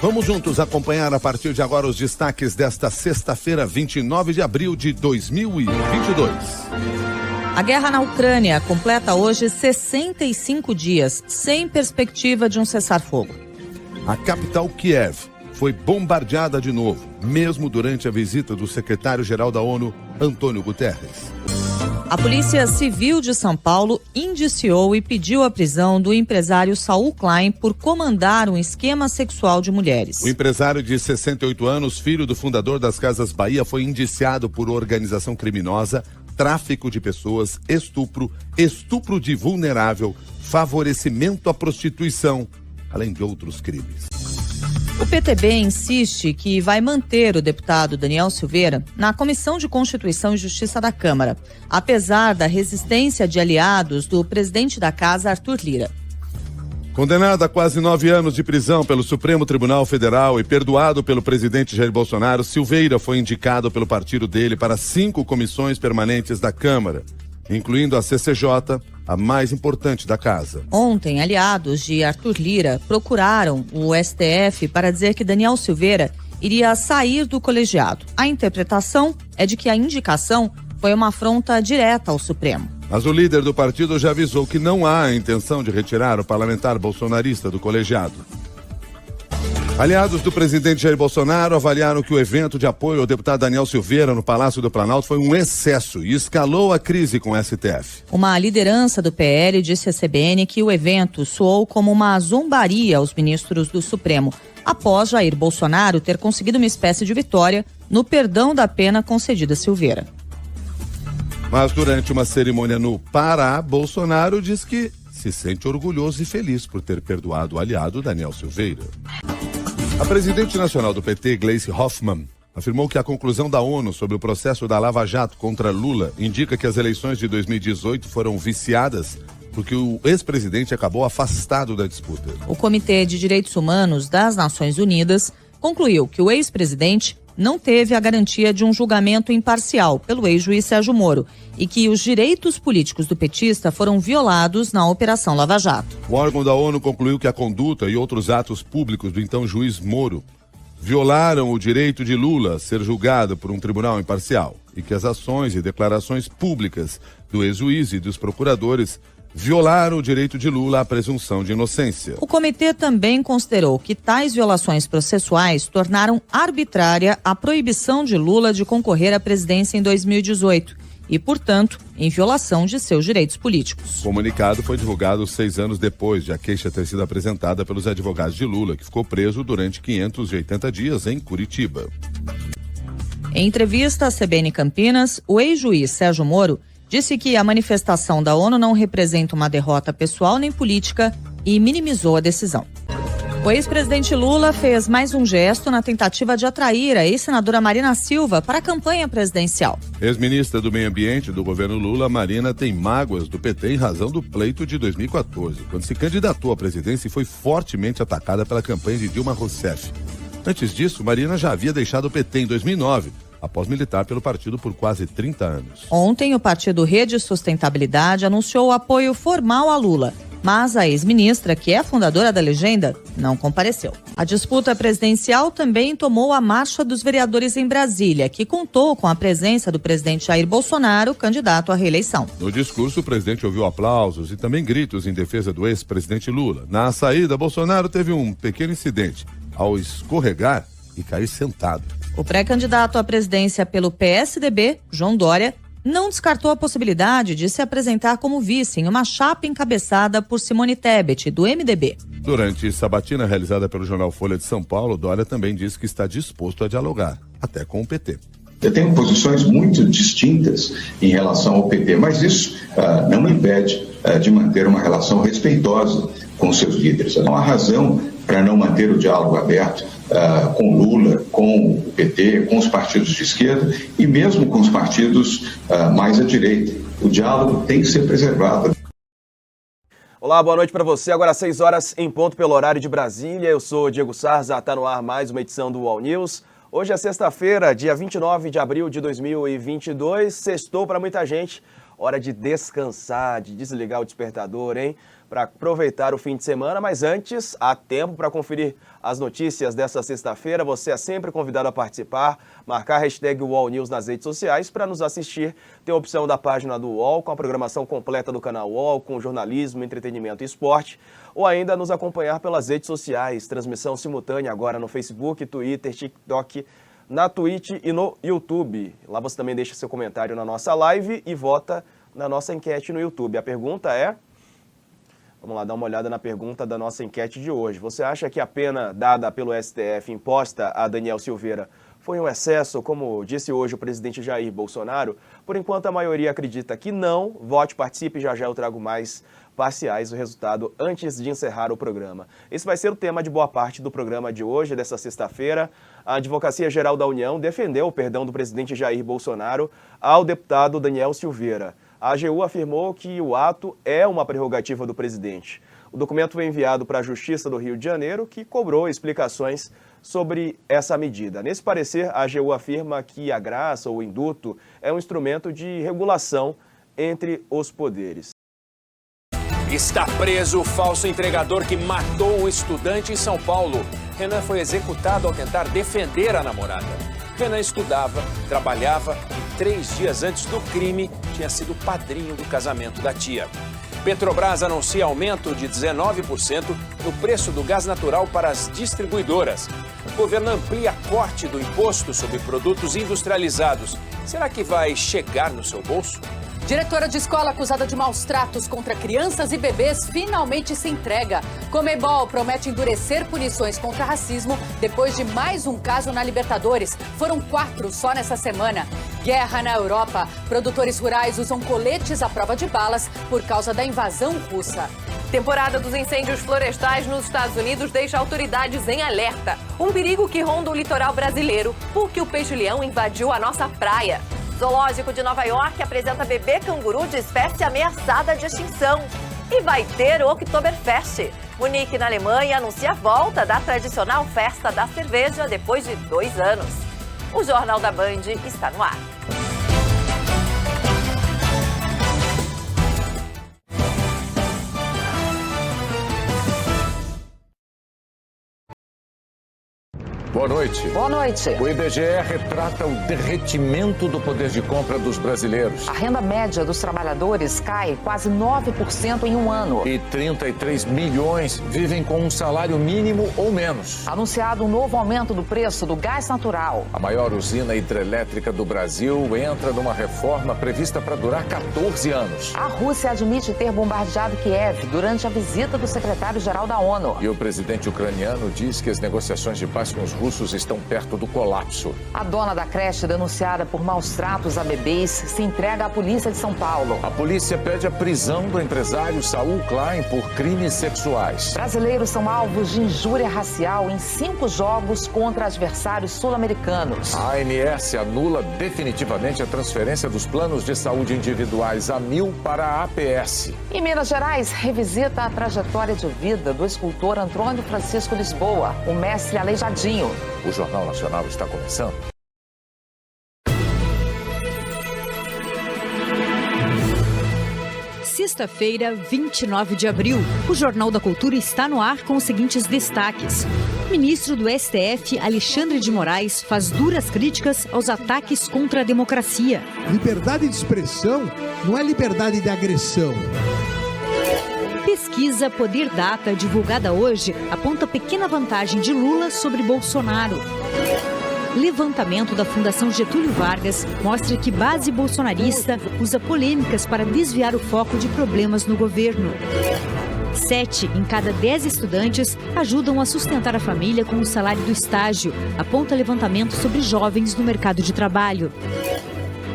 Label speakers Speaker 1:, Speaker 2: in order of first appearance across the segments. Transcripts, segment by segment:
Speaker 1: Vamos juntos acompanhar a partir de agora os destaques desta sexta-feira, 29 de abril de 2022.
Speaker 2: A guerra na Ucrânia completa hoje 65 dias, sem perspectiva de um cessar-fogo.
Speaker 1: A capital Kiev foi bombardeada de novo, mesmo durante a visita do secretário-geral da ONU, Antônio Guterres.
Speaker 2: A Polícia Civil de São Paulo indiciou e pediu a prisão do empresário Saul Klein por comandar um esquema sexual de mulheres.
Speaker 1: O empresário de 68 anos, filho do fundador das Casas Bahia, foi indiciado por organização criminosa, tráfico de pessoas, estupro de vulnerável, favorecimento à prostituição, além de outros crimes.
Speaker 2: O PTB insiste que vai manter o deputado Daniel Silveira na Comissão de Constituição e Justiça da Câmara, apesar da resistência de aliados do presidente da Casa, Arthur Lira.
Speaker 1: Condenado a quase 9 anos de prisão pelo Supremo Tribunal Federal e perdoado pelo presidente Jair Bolsonaro, Silveira foi indicado pelo partido dele para 5 comissões permanentes da Câmara, incluindo a CCJ, a mais importante da casa.
Speaker 2: Ontem, aliados de Arthur Lira procuraram o STF para dizer que Daniel Silveira iria sair do colegiado. A interpretação é de que a indicação foi uma afronta direta ao Supremo.
Speaker 1: Mas o líder do partido já avisou que não há a intenção de retirar o parlamentar bolsonarista do colegiado. Aliados do presidente Jair Bolsonaro avaliaram que o evento de apoio ao deputado Daniel Silveira no Palácio do Planalto foi um excesso e escalou a crise com o STF.
Speaker 2: Uma liderança do PL disse à CBN que o evento soou como uma zombaria aos ministros do Supremo, após Jair Bolsonaro ter conseguido uma espécie de vitória no perdão da pena concedida a Silveira.
Speaker 1: Mas durante uma cerimônia no Pará, Bolsonaro diz que se sente orgulhoso e feliz por ter perdoado o aliado Daniel Silveira. A presidente nacional do PT, Gleisi Hoffmann, afirmou que a conclusão da ONU sobre o processo da Lava Jato contra Lula indica que as eleições de 2018 foram viciadas porque o ex-presidente acabou afastado da disputa.
Speaker 2: O Comitê de Direitos Humanos das Nações Unidas concluiu que o ex-presidente não teve a garantia de um julgamento imparcial pelo ex-juiz Sérgio Moro e que os direitos políticos do petista foram violados na Operação Lava Jato.
Speaker 1: O órgão da ONU concluiu que a conduta e outros atos públicos do então juiz Moro violaram o direito de Lula a ser julgado por um tribunal imparcial e que as ações e declarações públicas do ex-juiz e dos procuradores violaram o direito de Lula à presunção de inocência.
Speaker 2: O comitê também considerou que tais violações processuais tornaram arbitrária a proibição de Lula de concorrer à presidência em 2018 e, portanto, em violação de seus direitos políticos.
Speaker 1: O comunicado foi divulgado 6 anos depois de a queixa ter sido apresentada pelos advogados de Lula, que ficou preso durante 580 dias em Curitiba.
Speaker 2: Em entrevista à CBN Campinas, o ex-juiz Sérgio Moro disse que a manifestação da ONU não representa uma derrota pessoal nem política e minimizou a decisão. O ex-presidente Lula fez mais um gesto na tentativa de atrair a ex-senadora Marina Silva para a campanha presidencial.
Speaker 1: Ex-ministra do Meio Ambiente do governo Lula, Marina tem mágoas do PT em razão do pleito de 2014, quando se candidatou à presidência e foi fortemente atacada pela campanha de Dilma Rousseff. Antes disso, Marina já havia deixado o PT em 2009, após militar pelo partido por quase 30 anos.
Speaker 2: Ontem, o partido Rede Sustentabilidade anunciou o apoio formal a Lula, mas a ex-ministra, que é fundadora da legenda, não compareceu. A disputa presidencial também tomou a Marcha dos Vereadores em Brasília, que contou com a presença do presidente Jair Bolsonaro, candidato à reeleição.
Speaker 1: No discurso, o presidente ouviu aplausos e também gritos em defesa do ex-presidente Lula. Na saída, Bolsonaro teve um pequeno incidente ao escorregar e cair sentado.
Speaker 2: O pré-candidato à presidência pelo PSDB, João Dória, não descartou a possibilidade de se apresentar como vice em uma chapa encabeçada por Simone Tebet, do MDB.
Speaker 1: Durante sabatina realizada pelo jornal Folha de São Paulo, Dória também disse que está disposto a dialogar, até com o PT.
Speaker 3: Eu tenho posições muito distintas em relação ao PT, mas isso não me impede de manter uma relação respeitosa com seus líderes. Não há razão para não manter o diálogo aberto com Lula, com o PT, com os partidos de esquerda e mesmo com os partidos mais à direita. O diálogo tem que ser preservado.
Speaker 4: Olá, boa noite para você. Agora 6 horas em ponto pelo horário de Brasília. Eu sou Diego Sarza, está no ar mais uma edição do UOL News. Hoje é sexta-feira, dia 29 de abril de 2022. Sextou para muita gente. Hora de descansar, de desligar o despertador, hein? para aproveitar o fim de semana, mas antes há tempo para conferir as notícias desta sexta-feira. Você é sempre convidado a participar, marcar a hashtag UOL News nas redes sociais para nos assistir. Tem a opção da página do UOL com a programação completa do canal UOL, com jornalismo, entretenimento e esporte, ou ainda nos acompanhar pelas redes sociais, transmissão simultânea agora no Facebook, Twitter, TikTok, na Twitch e no YouTube. Lá você também deixa seu comentário na nossa live e vota na nossa enquete no YouTube. A pergunta é... Vamos lá dar uma olhada na pergunta da nossa enquete de hoje. Você acha que a pena dada pelo STF imposta a Daniel Silveira foi um excesso, como disse hoje o presidente Jair Bolsonaro? Por enquanto a maioria acredita que não. Vote, participe, já eu trago mais parciais o resultado antes de encerrar o programa. Esse vai ser o tema de boa parte do programa de hoje, dessa sexta-feira. A Advocacia Geral da União defendeu o perdão do presidente Jair Bolsonaro ao deputado Daniel Silveira. A AGU afirmou que o ato é uma prerrogativa do presidente. O documento foi enviado para a Justiça do Rio de Janeiro, que cobrou explicações sobre essa medida. Nesse parecer, a AGU afirma que a graça ou o induto é um instrumento de regulação entre os poderes.
Speaker 5: Está preso o falso entregador que matou um estudante em São Paulo. Renan foi executado ao tentar defender a namorada. Renan estudava, trabalhava e 3 dias antes do crime tinha sido padrinho do casamento da tia. Petrobras anuncia aumento de 19% no preço do gás natural para as distribuidoras. O governo amplia corte do imposto sobre produtos industrializados. Será que vai chegar no seu bolso?
Speaker 6: Diretora de escola acusada de maus tratos contra crianças e bebês finalmente se entrega. Conmebol promete endurecer punições contra racismo depois de mais um caso na Libertadores. Foram 4 só nessa semana. Guerra na Europa. Produtores rurais usam coletes à prova de balas por causa da invasão russa.
Speaker 7: Temporada dos incêndios florestais nos Estados Unidos deixa autoridades em alerta. Um perigo que ronda o litoral brasileiro porque o peixe-leão invadiu a nossa praia. Zoológico de Nova York apresenta bebê canguru de espécie ameaçada de extinção. E vai ter o Oktoberfest. Munique, na Alemanha, anuncia a volta da tradicional festa da cerveja depois de 2 anos. O Jornal da Band está no ar.
Speaker 8: Boa noite.
Speaker 9: Boa noite.
Speaker 8: O IBGE retrata o derretimento do poder de compra dos brasileiros.
Speaker 9: A renda média dos trabalhadores cai quase 9% em um ano.
Speaker 8: E 33 milhões vivem com um salário mínimo ou menos.
Speaker 9: Anunciado um novo aumento do preço do gás natural.
Speaker 8: A maior usina hidrelétrica do Brasil entra numa reforma prevista para durar 14 anos.
Speaker 9: A Rússia admite ter bombardeado Kiev durante a visita do secretário-geral da ONU.
Speaker 8: E o presidente ucraniano diz que as negociações de paz com os russos estão perto do colapso.
Speaker 9: A dona da creche, denunciada por maus tratos a bebês, se entrega à polícia de São Paulo.
Speaker 8: A polícia pede a prisão do empresário Saul Klein por crimes sexuais.
Speaker 9: Brasileiros são alvos de injúria racial em 5 jogos contra adversários sul-americanos.
Speaker 8: A ANS anula definitivamente a transferência dos planos de saúde individuais A.Mil para a APS.
Speaker 9: Em Minas Gerais, revisita a trajetória de vida do escultor Antônio Francisco Lisboa, o mestre aleijadinho.
Speaker 8: O Jornal Nacional está começando.
Speaker 10: Sexta-feira, 29 de abril. O Jornal da Cultura está no ar com os seguintes destaques. O ministro do STF, Alexandre de Moraes, faz duras críticas aos ataques contra a democracia.
Speaker 11: Liberdade de expressão não é liberdade de agressão.
Speaker 10: Pesquisa Poder Data, divulgada hoje, aponta pequena vantagem de Lula sobre Bolsonaro. Levantamento da Fundação Getúlio Vargas mostra que base bolsonarista usa polêmicas para desviar o foco de problemas no governo. 7 em cada 10 estudantes ajudam a sustentar a família com o salário do estágio, aponta levantamento sobre jovens no mercado de trabalho.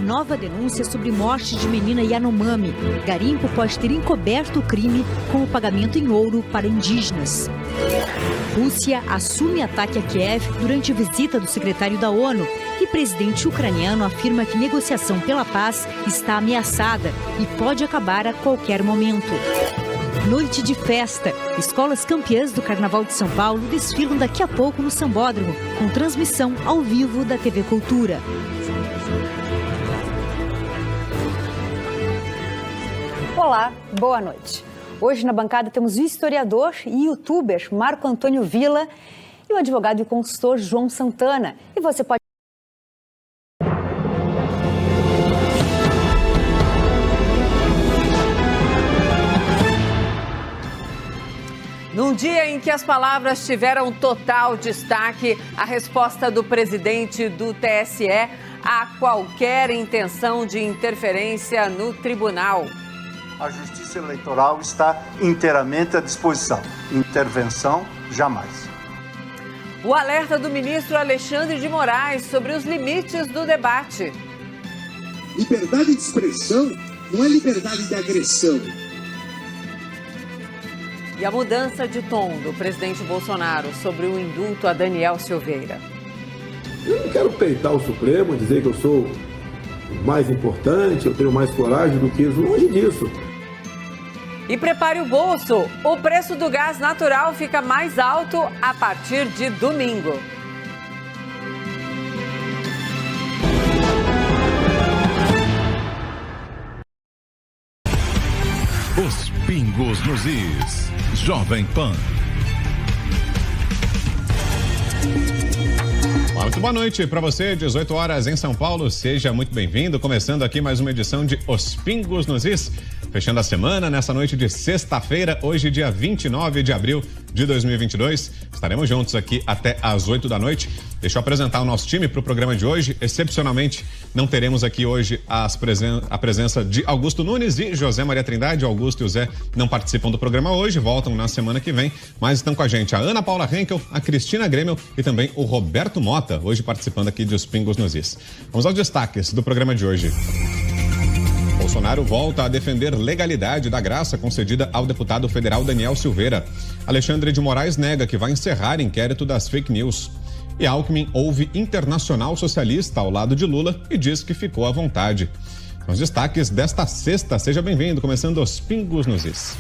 Speaker 10: Nova denúncia sobre morte de menina Yanomami. Garimpo pode ter encoberto o crime com o pagamento em ouro para indígenas. Rússia assume ataque a Kiev durante a visita do secretário da ONU e presidente ucraniano afirma que negociação pela paz está ameaçada e pode acabar a qualquer momento. Noite de festa. Escolas campeãs do Carnaval de São Paulo desfilam daqui a pouco no Sambódromo, com transmissão ao vivo da TV Cultura.
Speaker 12: Olá, boa noite. Hoje na bancada temos o historiador e youtuber Marco Antônio Villa e o advogado e consultor João Santana. E você pode...
Speaker 13: Num dia em que as palavras tiveram total destaque, a resposta do presidente do TSE a qualquer intenção de interferência no tribunal.
Speaker 14: A Justiça Eleitoral está inteiramente à disposição. Intervenção, jamais.
Speaker 13: O alerta do ministro Alexandre de Moraes sobre os limites do debate.
Speaker 11: Liberdade de expressão não é liberdade de agressão.
Speaker 13: E a mudança de tom do presidente Bolsonaro sobre o indulto a Daniel Silveira.
Speaker 15: Eu não quero peitar o Supremo, dizer que eu sou o mais importante, eu tenho mais coragem do que isso, longe disso.
Speaker 13: E prepare o bolso, o preço do gás natural fica mais alto a partir de domingo.
Speaker 16: Os pingos nos is. Jovem Pan.
Speaker 17: Muito boa noite para você, 18 horas em São Paulo. Seja muito bem-vindo. Começando aqui mais uma edição de Os Pingos nos Is. Fechando a semana nessa noite de sexta-feira, hoje dia 29 de abril de 2022. Estaremos juntos aqui até às 8 da noite. Deixa eu apresentar o nosso time para o programa de hoje. Excepcionalmente, não teremos aqui hoje a presença de Augusto Nunes e José Maria Trindade. Augusto e o Zé não participam do programa hoje, voltam na semana que vem, mas estão com a gente a Ana Paula Henkel, a Cristina Grêmio e também o Roberto Mota, hoje participando aqui dos Pingos nos Is. Vamos aos destaques do programa de hoje. Bolsonaro volta a defender legalidade da graça concedida ao deputado federal Daniel Silveira. Alexandre de Moraes nega que vai encerrar inquérito das fake news. E Alckmin ouve Internacional Socialista ao lado de Lula e diz que ficou à vontade. Os destaques desta sexta, seja bem-vindo, começando os Pingos nos Is.